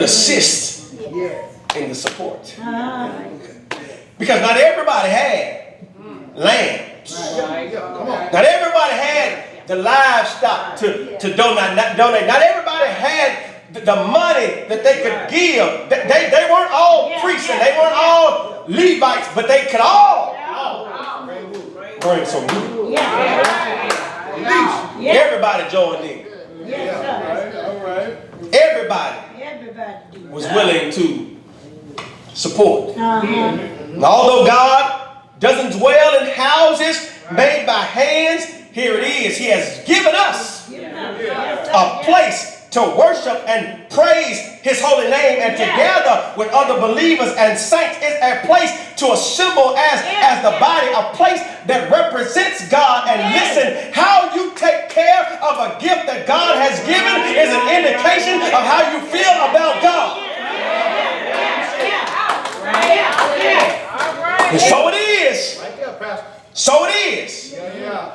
assist in the support. Because not everybody had lambs. Not everybody had the livestock to donate. Not everybody had the money that they could give. They weren't all priests and they weren't all Levites, but they could all bring some wood. Everybody joined in. Everybody was willing to support. And although God doesn't dwell in houses made by hands, here it is. He has given us a place to worship and praise His holy name, and together with other believers and saints is a place to assemble as the body, a place that represents God. And listen, how you take care of a gift that God has given is an indication of how you feel about God. And so it is. So it is.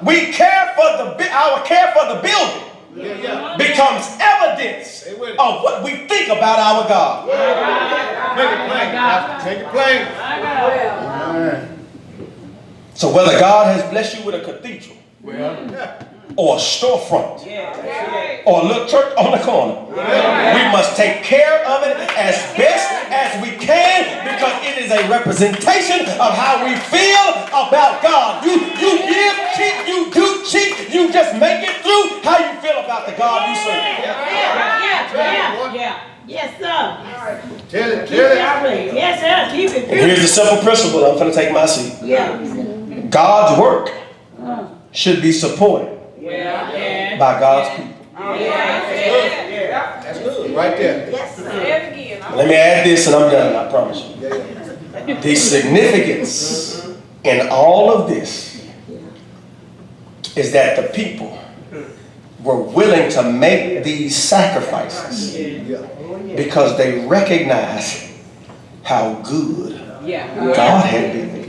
We care for our care for the building becomes evidence of what we think about our God. Make it plain. So whether God has blessed you with a cathedral or a storefront or a little church on the corner, we must take care of it as best as we can, because it is a representation of how we feel about God. You give cheap, you do cheap, you just make it through how you feel about the God you serve. Yes, sir. Tell it. Yes, sir. Keep it. And here's the simple principle. I'm going to take my seat. God's work should be supported by God's people. That's good. Right there. Yes, sir. Let me add this and I'm done, I promise you. The significance in all of this is that the people were willing to make these sacrifices because they recognized how good God had been.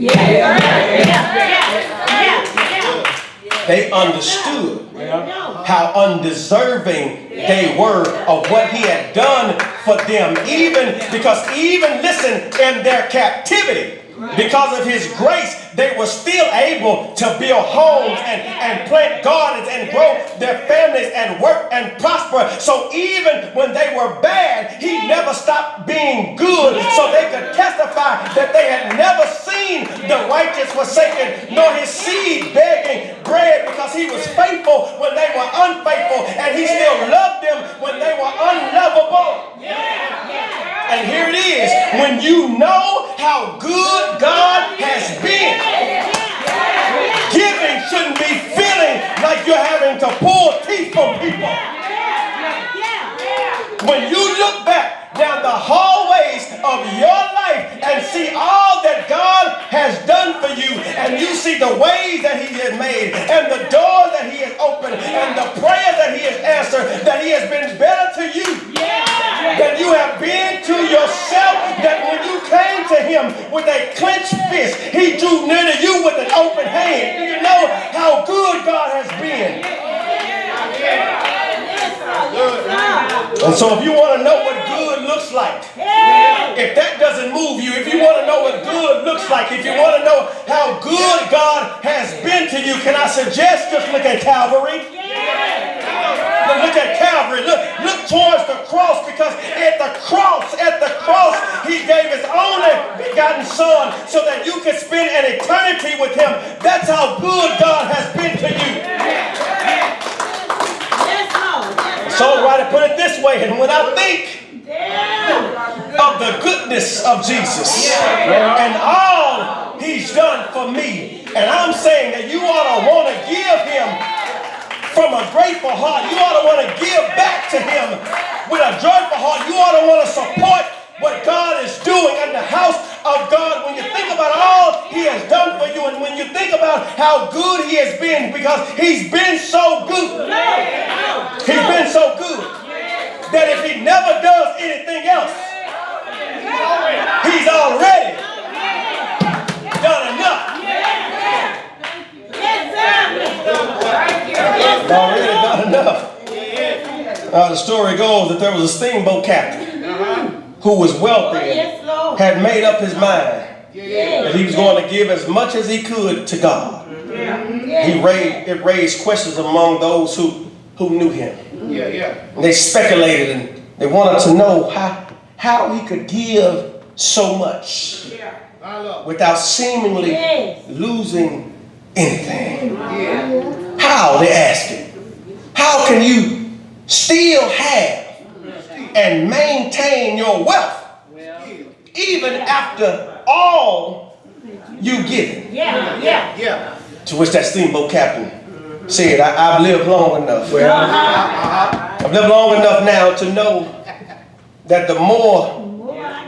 They understood how undeserving they were of what He had done for them, listen, in their captivity, because of His grace, they were still able to build homes and plant gardens and grow their families and work and prosper. So even when they were bad, He never stopped being good, so they could testify that they had never seen the righteous forsaken, nor his seed begging bread, because He was faithful when they were unfaithful, and He still loved them when they were unlovable. And here it is, when you know how good God has been, giving shouldn't be feeling like you're having to pull teeth from people. When you look back down the hallways of your life and see all that God has done for you, and you see the ways that He has made, and the doors that He has opened, and the prayers that He has answered, that He has been better to you than you have been to yourself, that when you came to Him with a clenched fist, He drew near to you with an open hand. Do you know how good God has been? And so if you want to know what good looks like, if that doesn't move you, if you want to know what good looks like, if you want to know how good God has been to you, can I suggest just look at Calvary? Look at Calvary. Look towards the cross, because at the cross, He gave His only begotten Son so that you could spend an eternity with Him. That's how good God has been to you. Songwriter put it this way, and when I think of the goodness of Jesus and all He's done for me, and I'm saying that you ought to want to give Him from a grateful heart. You ought to want to give back to Him with a joyful heart. You ought to want to support what God is doing in the house of God. When you think about all He has done for you, and when you think about how good He has been, because He's been so good. He's been so good that if He never does anything else, He's already done enough. Already done enough. The story goes that there was a steamboat captain who was wealthy, Yes, Lord. had made up his mind Yes. that he was going to give as much as he could to God. It raised questions among those who knew him. And they speculated and they wanted to know how he could give so much without seemingly losing anything. How, they asked him. How can you still have and maintain your wealth even after all you given? To which that steamboat captain said, I've lived long enough. I've lived long enough now to know that the more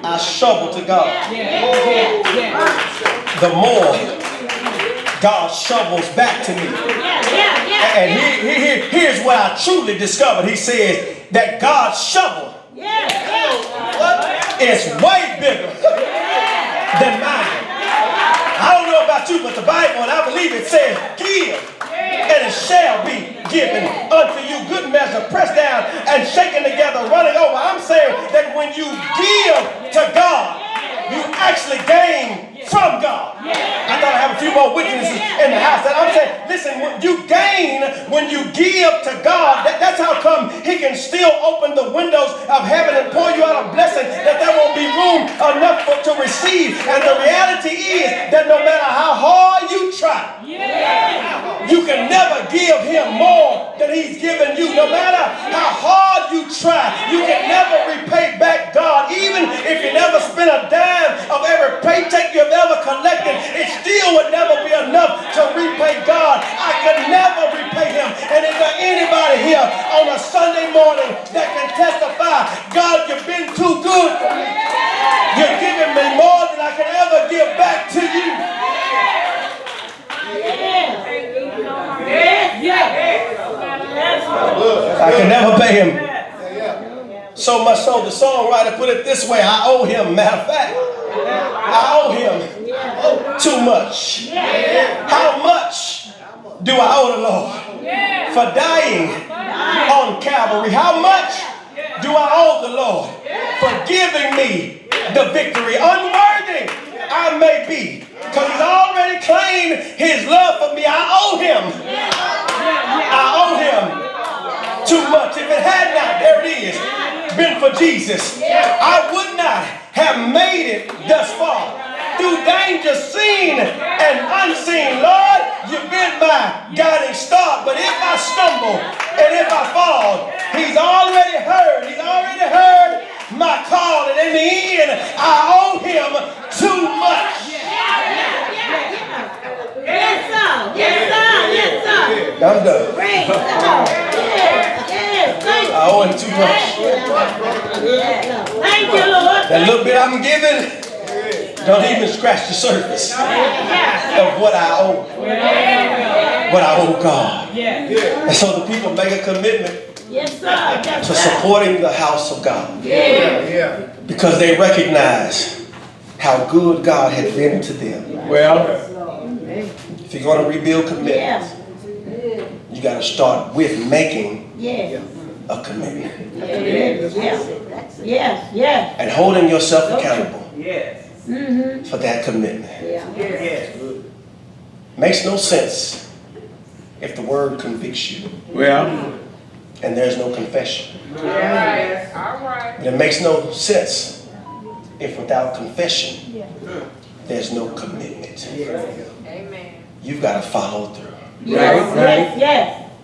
I shovel to God, the more God shovels back to me. And here's what I truly discovered. He says that God's shovel is way bigger than mine. I don't know about you, but the Bible, and I believe it says, give, and it shall be given unto you. Good measure, pressed down and shaken together, running over. I'm saying that when you give to God, you actually gain from God. I thought I have a few more witnesses in the house. And I'm saying, listen, you gain when you give to God. That's how come he can still open the windows of heaven and pour you out a blessing that there won't be room enough to receive. And the reality is that no matter how hard you try, you can never give him more than he's given you. No matter how hard you try, you can never repay back God. Even if you never spend a dime of every paycheck you've ever collected, it still would never be enough to repay God. I could never repay him. And is there anybody here on a Sunday morning that can testify, God, you've been too good for me. You're giving me more than I can ever give back to you. I can never pay him. So much so the songwriter put it this way: I owe him. Matter of fact, I owe him too much. How much do I owe the Lord for dying on Calvary? How much do I owe the Lord for giving me the victory? Unworthy I may be, because he's already claimed his love for me. I owe him. I owe him too much. If it had not, there it is, been for Jesus, I would not have made it thus far. Through danger seen and unseen, Lord, you've been my guiding star. But if I stumble and if I fall, he's already heard my call. And in the end, I owe him too much. Yes, sir. Yes, sir. I'm done. Praise God. I owe him too much. Thank you, Lord. That little bit I'm giving don't even scratch the surface of what I owe. What I owe God. And so the people make a commitment to supporting the house of God. Because they recognize how good God had been to them. Well, if you're going to rebuild commitments, you got to start with making a commitment. And holding yourself accountable for that commitment. Makes no sense if the word convicts you. And there's no confession. And it makes no sense if without confession there's no commitment. You've got to follow through.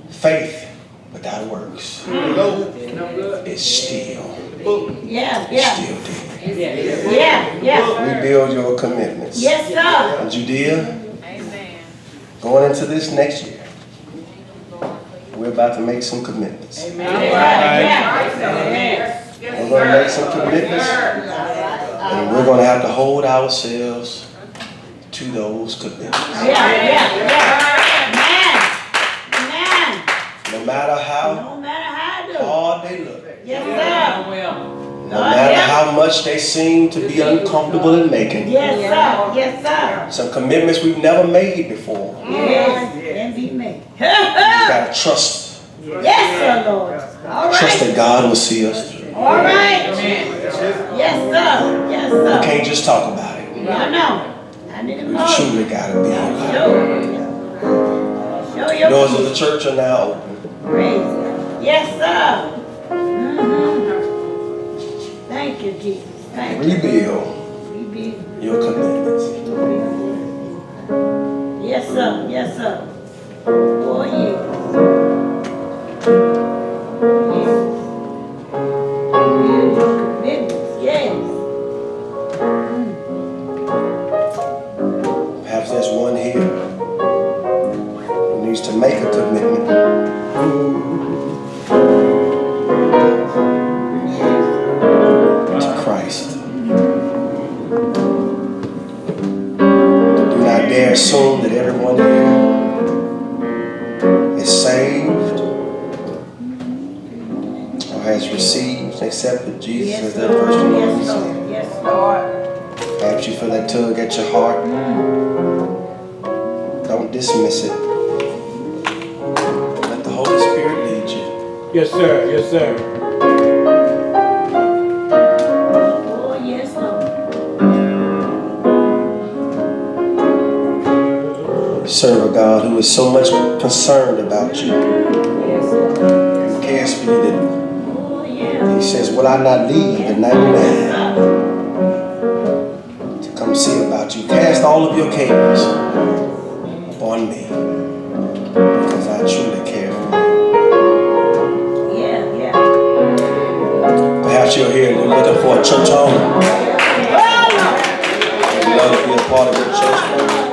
Faith without works is still dead. Rebuild your commitments. And Judea, going into this next year, we're about to make some commitments. We're going to make some commitments, and we're going to have to hold ourselves to those commitments. No matter how hard they look. No matter how much they seem to be uncomfortable in making. Some commitments we've never made before. You got to trust. Trust that God will see us through. All right. Yes, can't just talk about it. I know. I need to We know. truly got to be about it. Show your Doors of the church are now open. praise God. Yes, sir. Thank you, Jesus. Thank you. Rebuild Rebuild. your commitments. Yes, sir. Yes, sir. Oh, yes. Yes. Rebuild your commitments. Yes. Perhaps there's one here who needs to make a commitment to Christ. Do not dare assume that everyone here is saved or has received and accepted Jesus as their personal Lord and Yes, Savior. Lord. Yes, Lord. Perhaps you feel that tug at your heart. Don't dismiss it. Let the Holy Spirit lead you. Yes, sir. Yes, sir. Oh, yes, Lord. Serve a God who is so much concerned about you. Yes, Lord. Who cares for you. That Oh, yeah. He says, will I not leave the 99 to come see about you? Cast all of your cares upon me because I truly care for you. Yeah, yeah. Perhaps you're here and you're looking for a church home. Oh, Lord. You'd love to be a part of the church family.